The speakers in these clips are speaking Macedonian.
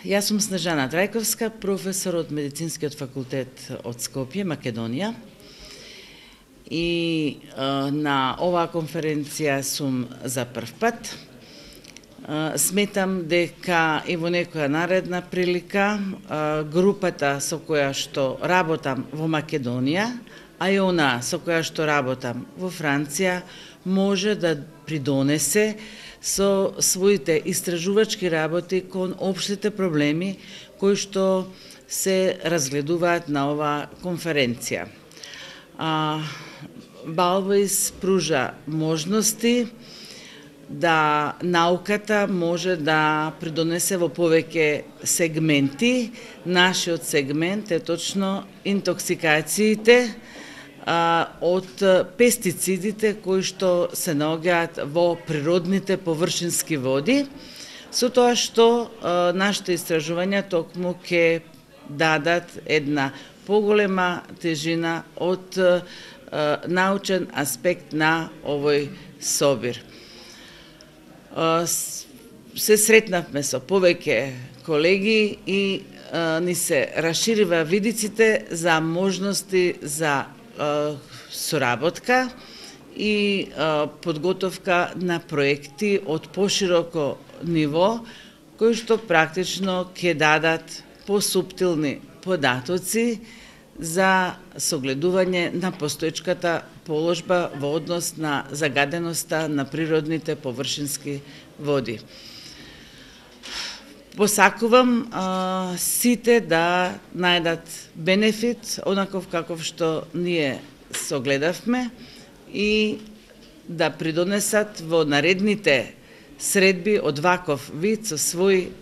Јас сум Снежана Трајковска, професор од Медицинскиот факултет од Скопје, Македонија. И на оваа конференција сум за прв пат. Сметам дека и во некоја наредна прилика групата со која што работам во Македонија, а и она со која што работам во Франција, може да придонесе со своите истражувачки работи кон општите проблеми кои што се разгледуваат на оваа конференција. Балвоис пружа можности да науката може да придонесе во повеќе сегменти. Нашиот сегмент е точно интоксикациите од пестицидите кои што се наоѓаат во природните површински води, со тоа што нашите истражувања токму ќе дадат една поголема тежина од научен аспект на овој собир. Се сретнавме со повеќе колеги и ни се расширива видиците за можности за соработка и подготовка на проекти од пошироко ниво, кои што практично ќе дадат посуптилни податоци за согледување на постоечката положба во однос на загаденоста на природните површински води. Посакувам сите да најдат бенефит, онаков каков што ние согледавме, и да придонесат во наредните средби од ваков вид со своји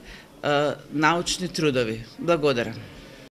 научни трудови. Благодарам.